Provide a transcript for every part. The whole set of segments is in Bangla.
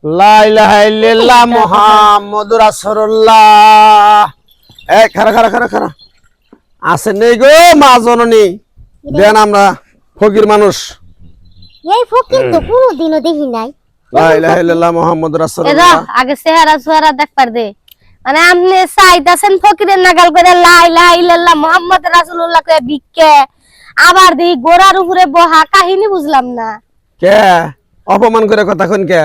লা ইলাহা ইল্লাল্লাহ মুহাম্মাদুর রাসূলুল্লাহ। এই খারা আছে নেই গো মা জননী, দেন আমরা ফকির মানুষ। এই ফকির তো কোনোদিনও দেখি নাই। লা ইলাহা ইল্লাল্লাহ মুহাম্মাদুর রাসূলুল্লাহ। আগে চেহারা দেখবার দে, মানে আপনি চাইতাছেন ফকিরের নাগাল করে লা ইলাহা ইল্লাল্লাহ মুহাম্মাদুর রাসূলুল্লাহ কয়ে ভিক্ষে, আবার দেই গোড়ার উপরে বহা, কাহিনী বুঝলাম না। কে অপমান করে কথা কোন কে?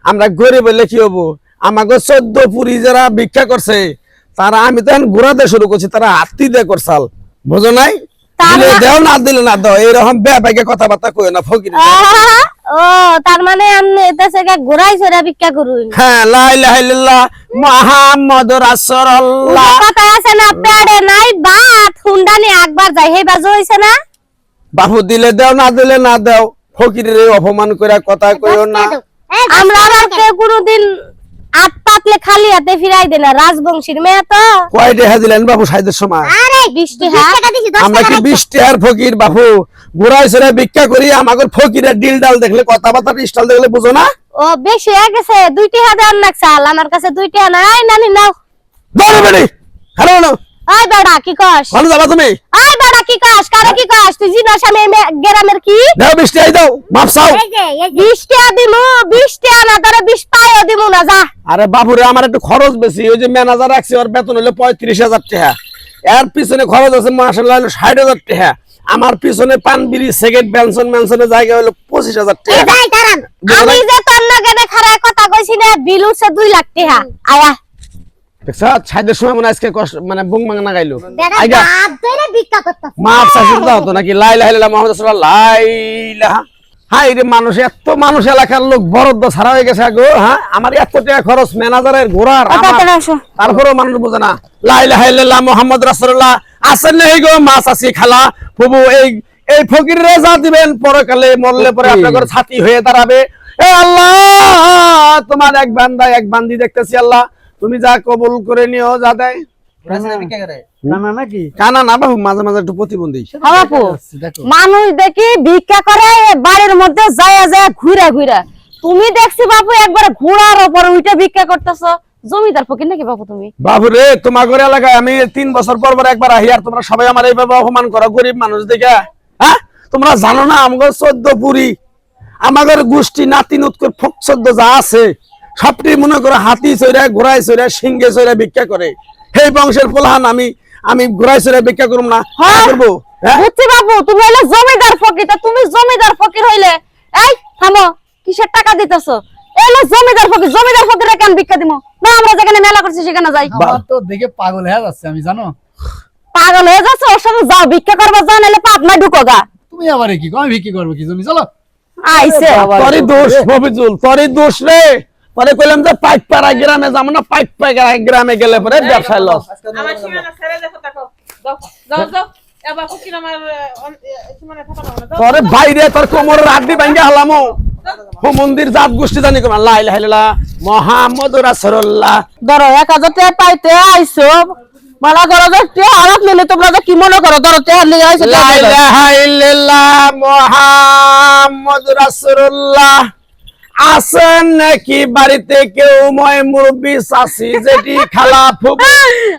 আমরা গরিব বললে কি হবো? আমাকে 14 পুরি যারা ভিক্ষা করছে তারা, আমি তো ঘোরাতে শুরু করছি, তারা হাতি দিয়ে করছাল, বুঝো নাই? দিলে দেও না দিলে না দাও, এরকম বেপাইকে কথাবার্তা কই না ফকির। ও তার মানে আপনি এটাছে গোড়াই ছড়া ভিক্ষা করুন। হ্যাঁ, লা ইলাহা ইল্লাল্লাহ মুহাম্মাদুর রাসূলুল্লাহ। কথা আছে না, পেড়ে নাই ভাত হুন্ডানি একবার যাই, হে বাজো হইছে না। বাবু দিলে দেও না দিলে না দাও, ফকিরের অপমান করে কথা কইও না। আমরা আবার কেউ কোনোদিন আট পাতলে খালি হাতে ফিরাই দে না, রাজবংশীর মেয়ে তো। কয় টাকা দিলেন বাবু সাইদের সময়? আরে 20 টাকা দিছি, 10 আমরা কি 20 টাকার ফকির বাবু? ঘোরাই সরে ভিক্ষা করি, আমাদের ফকিরের ডিল ডাল দেখলে, কথাবার্তা স্টাইল দেখলে বুঝো না? ও বেশি হয়ে গেছে, 2 টাকা দেন না চাল, আমার কাছে 2 টাকা নাই, নানি নাও। বলো বেড়ি হ্যালো না, ওই বেড়া কি কস? ভালো যাবা তুমি? ওই বেড়া কি কস? কারে কি কস? তুই জিনাস আমি গ্রামের কি? দাও 20 টাকা দাও, মাপ চাও। এই যে 20 টাকা দিমু, 20 টাকা না ধরে 20 পাইও দিমু না, যা। আরে বাবুরে আমার একটু খরচ বেশি, ওই যে ম্যানেজার রাখছি, ওর বেতন হলো 35,000 টাকা, এর পিছনে খরচ আছে মাশাআল্লাহ 60,000 টাকা, আমার পিছনে পান বিড়ি সিগারেট মেনশনের জায়গা হলো 25,000 টাকা। যাই দাঁড়ান। আমি যে তোর লগে খারাপ কথা কইছি না, বিল উঠছে 2 লাখ টাকা। আয়া দেখছ ছাইদের সময় মনে আজকে কষ্ট মানে বুং মাং না গাইলো। বেটা আইগা বাপ ধরে ভিক্ষা করতাছ। মাপ চাইছি দাও তো নাকি? লা ইলাহা ইল্লাল্লাহ মুহাম্মাদুর রাসূলুল্লাহ, লা ইলাহা। হাই রে মানুষ, এত মানুষ এলাকার লোক বরদ্দ ছাড়া হয়ে গেছে গো। হ্যাঁ, আমার এত টাকা খরচ ম্যানেজারের ঘোরার, তারপরেও মানুষ বোঝে না। লা ইলাহা ইল্লাল্লাহ মুহাম্মাদুর রাসূলুল্লাহ। আসেন নেই গো মাছ আসি খালা প্রভু, এই ফকিরে যা দিবেন পরকালে মরলে পরে আপনাদের ছাতি হয়ে দাঁড়াবে। এ আল্লাহ, তোমার এক বান্দা এক বান্দি দেখতেছি, আল্লাহ তুমি যা কবুল করে নিও, যা দেয়। কানা না বাবু, মাঝে মাঝে একটু প্রতিবন্ধী। বাপু মানুষ দেখি ভিক্ষা করে বাড়ির মধ্যে যায় যায় ঘুরা। তুমি দেখছি বাপু একবার ঘোড়ার উপর উঠে ভিক্ষা করতেছ, জমিদার ফকির নাকি বাপু তুমি? বাবু রে, তোমার এলাকায় আমি 3 বছর পর একবার আহি, আর তোমরা সবাই আমার এইভাবে অপমান করো, গরিব মানুষ দেখে। হ্যাঁ, তোমরা জানো না আমাদের 14 পুরি, আমাদের গোষ্ঠী নাতি নুৎকর ফক 14 যা আছে সবটি মনে করো হাতি চড়া ঘোড়ায় চড়া সিংহে চড়া ভিক্ষা করে। সেই বংশের প্রধান আমি ঘোড়ায় চড়া ভিক্ষা করব না? করবো? বুঝছি বাপু, তুমি হইলে জমিদার ফকির, তা তুমি জমিদার ফকির হইলে এই থামো, কিসের টাকা দিতেছো? এলো জমিদার ফকিরে কেন ভিক্ষা দিমু না? আমরা যেখানে মেলা করছি সেখানে যাই। আমার তো দেখে পাগল হয়ে যাচ্ছে, আমি জানো। পাগল হয়ে যাচ্ছে? ওর সাথে যাও ভিক্ষা করবা, যাও, নাহলে পাপ না ঢুকো গা। তুমি আবার কি কো? আমি ভিক্ষা করবো কি জমি? চলো। আইছে তোরই দোষ মফিজুল, তোরই দোষ রে। পরে কইলাম যে পাইকপাড়া গ্রামে যাবো না, পাইকপাড়া গ্রামে গেলে পরে ব্যবসায় লস। আমার সীমানা ছেড়ে দেখো, তাকো যাও এবার ফকির আমার সীমানা থাকা না। তোরে বাইরে তোর কোমরের হাড্ডি ভাঙা হলামো। ও মন্দির জাত গোষ্ঠী জানি কোন? লা ইলাহা ইল্লাল্লাহ মুহাম্মাদুর রাসূলুল্লাহ। ধরো 1000 টাকা পাইতে আইছো, মালা করো যে টাকা হারাত নিলে তোমরা যে কি মনে করো? ধরো টাকা নিয়ে আইছো। লা ইলাহা ইল্লাল্লাহ মুহাম্মাদুর রাসূলুল্লাহ। আছেন নাকি বাড়িতে কেউ ময় মুরব্বি চাচি জেঠি খালা ফুফু?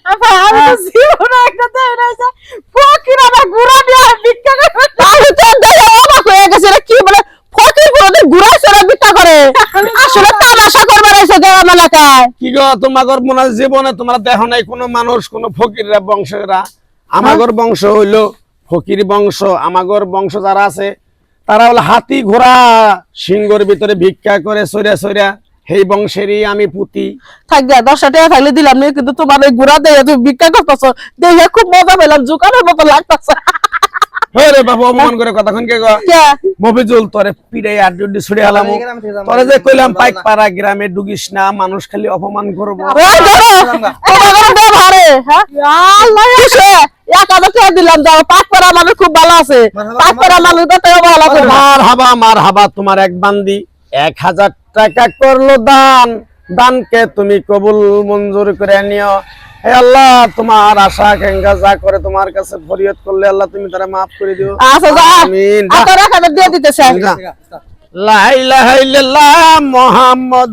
আমি তো জীবনে একটা দেই না যে ফকির আমার গুড়া দিয়ে ভিক্ষা করে। আমি তো দেখে অবাক হয়ে গেছি, কি বলে ফকির কোনদিন গুড়া ছড়া ভিক্ষা করে? আসলে তামাশা করবার এসে গ্রাম এলাকায়। কি গো, তোমাগর মনে জীবনে তোমরা দেখো নাই কোনো মানুষ, কোন ফকিররা বংশেরা? আমাগর বংশ হইলো ফকির বংশ। আমাগর বংশ যারা আছে তারা হলো হাতি ঘোড়া সিংহর ভিতরে ভিক্ষা করে সরিয়া সেই বংশেরই আমি পুতি। থাক গে, 10 টাকা থাকলে দিলাম না, কিন্তু তোমার এই গুড়া দিয়ে তুমি ভিক্ষা করতেছ দেখে খুব মজা পেলাম, জোকানের মতো লাগতেছে। রে বাবু, অপমান করে কতক্ষণ কে গো? মফিজুল, তোরে পিড়ে আড্ডি ছুড়ে হালাম। তোরে যে কইলাম পাইকপাড়া গ্রামে ডুগিস না, মানুষ খালি অপমান করবো। 1000 টাকা দিলাম, যাও। পাইকপাড়া মানুষ খুব ভালো আছে, পাইকপাড়া মানুষ ভালো আছে। মার হাবা তোমার এক বান্দি 1000 টাকা করলো দানকে তুমি কবুল মঞ্জুর করে নিও। হে আল্লাহ, তোমার আশা আকাঙ্ক্ষা যা করে তোমার কাছে ফরিয়াদ করলে আল্লাহ তুমি তারা মাফ করে দিও। আমিন। 1000 টাকা দিয়ে দিতেছে। লা ইলাহা ইল্লাল্লাহ মুহাম্মাদ